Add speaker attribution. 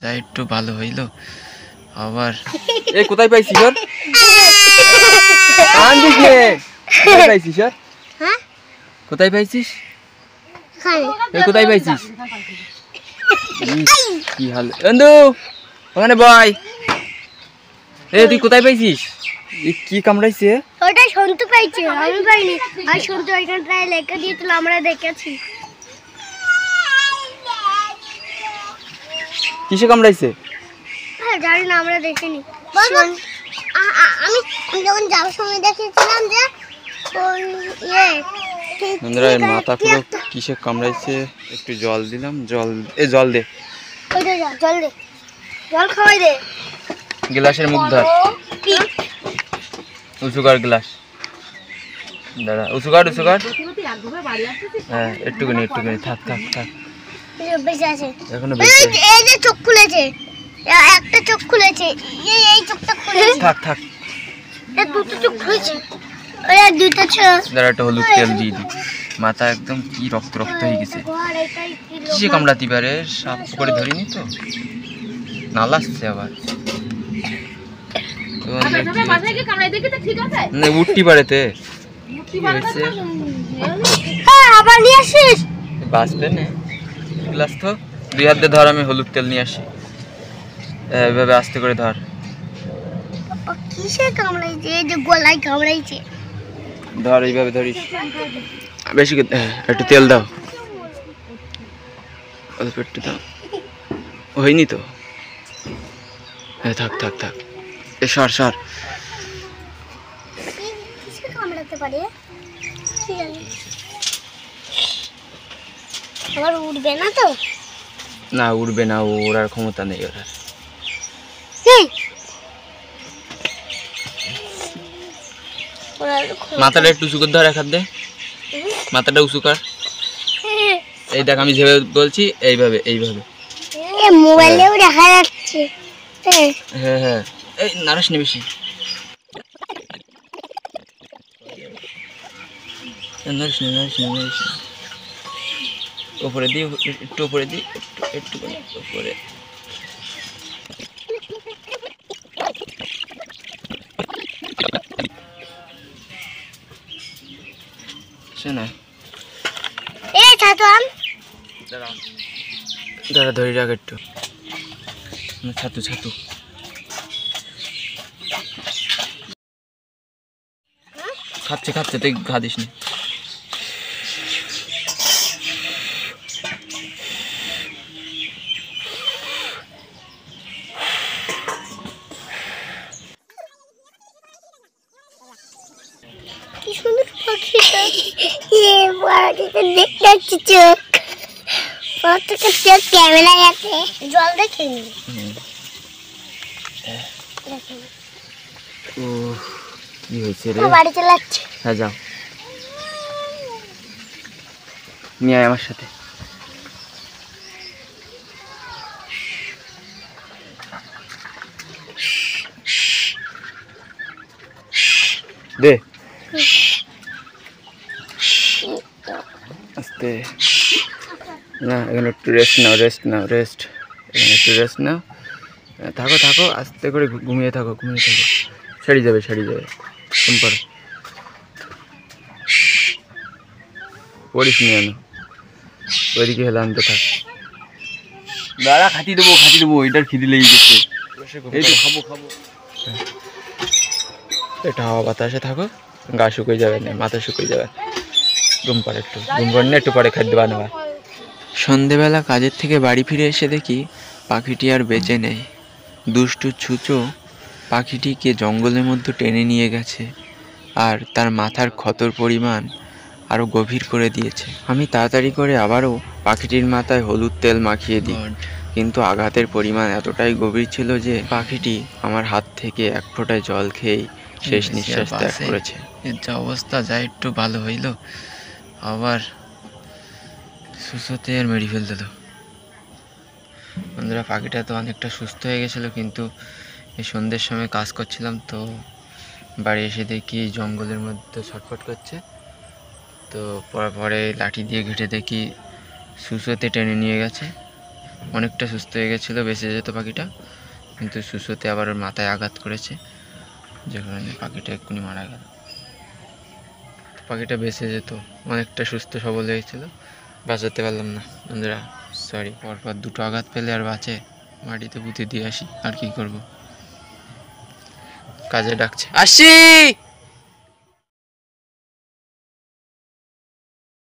Speaker 1: যা একটু ভালো হইলো আবার
Speaker 2: এই কোথায় পাইছিস স্যার? আনছিস নে কোথায় পাইছিস স্যার?
Speaker 3: হ্যাঁ
Speaker 2: কোথায় পাইছিস?
Speaker 3: খানে
Speaker 2: এই কোথায় পাইছিস? কি হাল বন্ধু ওখানে বয়। এই তুই কোথায় পাইছিস? কি কামড়াইছে?
Speaker 3: ওটা সন্তু পাইছে, আমি পাইনি। আর সন্তু ওইখানটায় লেখা দিয়েছিল, আমরা দেখেছি।
Speaker 2: কিসে কামড়াইছে?
Speaker 3: হ্যাঁ জানি না, আমরা দেখিনি। আমি যখন যাওয়ার সময় দেখেছিলাম যে
Speaker 2: বন্ধুরা এর মাথা পুরো কিসে কামড়াইছে। একটু জল দিলাম, জল দে,
Speaker 3: জল দে, জল খাওয়াই দে।
Speaker 2: গ্লাসের মুখ ধর, উঁচু কর গ্লাস, দাঁড়া উঁচু কর। হ্যাঁ একটুখানি থাক এখনো
Speaker 3: এই যে চোখ খুলেছে, একটা চোখ খুলেছে, এই চোখটা খুলেছে।
Speaker 2: থাক
Speaker 3: এই দুটো চোখ খুলেছে, ওই আর দুটো চোখ।
Speaker 2: দাঁড়া একটা হলুদ তেল দিয়ে দি, মাথা একদম কি রক্ত হয়ে গেছে। কিসে কামড়াতে পারে? সাপ করে ধরিনি তো, নাল আসছে আবার। উঠতে পারেতে
Speaker 3: আবার নিয়ে আসিস,
Speaker 2: বাঁচবে না। গ্লাস তো দুই হাত দিয়ে ধর, আমি হলুদ তেল নিয়ে আসি। এভাবে আস্তে করে ধর।
Speaker 3: কিসে কামড়াইছে? এই যে গলায় কামড়াইছে।
Speaker 2: ধর এইভাবে ধরিস, বেশি করে একটু তেল দাও, অল্প একটু দাও। হয়নি তো, হ্যাঁ থাক এ সর
Speaker 3: কিসে কামড়াতে পারে? আবার উঠবে না তো?
Speaker 2: না উঠবে না, ওড়ার ক্ষমতা নেই ওরা। মাথাটা একটু উঁচু করে ধর, এক হাত দে, মাথাটা উঁচু কর। এই দেখ আমি যেভাবে বলছি এইভাবে
Speaker 3: মোবাইলেও দেখা যাচ্ছে।
Speaker 2: হ্যাঁ এই নারাস নে বেশি, নারিশ নে। উপরে দি, একটু উপরে দি, একটু উপরে। শোনা দাঁড়া ধরি রাখ একটু। ছাতু খাচ্ছে তুই ঘা দিস না।
Speaker 3: কি সুন্দর পাখিটা, দেখতে পাচ্ছি চোখ, চোখ ক্যামেরায় আছে। জল দেখেনি,
Speaker 2: ও কি হয়েছে রে?
Speaker 3: বাড়ি চলে যাচ্ছে।
Speaker 2: হ্যাঁ যাও, নিয়ে আয় আমার সাথে। দে আস্তে না, এখানে একটু রেস্ট নাও। এখানে একটু রেস্ট নাও, থাকো আস্তে করে ঘুমিয়ে থাকো। ছেড়ে যাবে কম করো, পড়িস নি আনো, ওইদিকে হেলে আনতে থাক। দাঁড়া খাতি দেবো, এটার খিদি লেগে গেছে। এই তো খাবো এটা হাওয়া বাতাসে থাকো, গা শুকিয়ে যাবে না, মাথা শুকিয়ে যাবে। ঘুম পাড়ে একটু পরে খাদ্য বানাবা।
Speaker 1: সন্ধেবেলা কাজের থেকে বাড়ি ফিরে এসে দেখি পাখিটি আর বেঁচে নেই। দুষ্টু ছুঁচো পাখিটিকে জঙ্গলের মধ্যে টেনে নিয়ে গেছে আর তার মাথার ক্ষতর পরিমাণ আরও গভীর করে দিয়েছে। আমি তাড়াতাড়ি করে আবারও পাখিটির মাথায় হলুদ তেল মাখিয়ে দিই, কিন্তু আঘাতের পরিমাণ এতটাই গভীর ছিল যে পাখিটি আমার হাত থেকে এক ফোঁটা জল খেয়েই শেষ নিঃশ্বাস ত্যাগ করেছে। এর যা অবস্থা, যা একটু ভালো হইলো আবার সুস্থতে আর মেরে ফেল দিল। বন্ধুরা পাখিটা তো অনেকটা সুস্থ হয়ে গেছিলো, কিন্তু এই সন্ধ্যের সময় কাজ করছিলাম তো বাড়ি এসে দেখি জঙ্গলের মধ্যে ছটফট করছে। তো পরে লাঠি দিয়ে ঘেঁটে দেখি সুসোতে টেনে নিয়ে গেছে। অনেকটা সুস্থ হয়ে গেছিলো, বেঁচে যেত পাখিটা, কিন্তু সুসোতে আবার ওর মাথায় আঘাত করেছে, যে কারণে পাখিটা এক্ষুনি মারা গেল। পাখিটা বেঁচে যেত, অনেকটা সুস্থ সবল হয়েছিল, বাঁচাতে পারলাম না বন্ধুরা, সরি। পরপর দুটো আঘাত পেলে আর বাঁচে? মাটিতে পুঁতে দিয়ে আসি, আর কি করব, কাজে ডাকছে, আসি।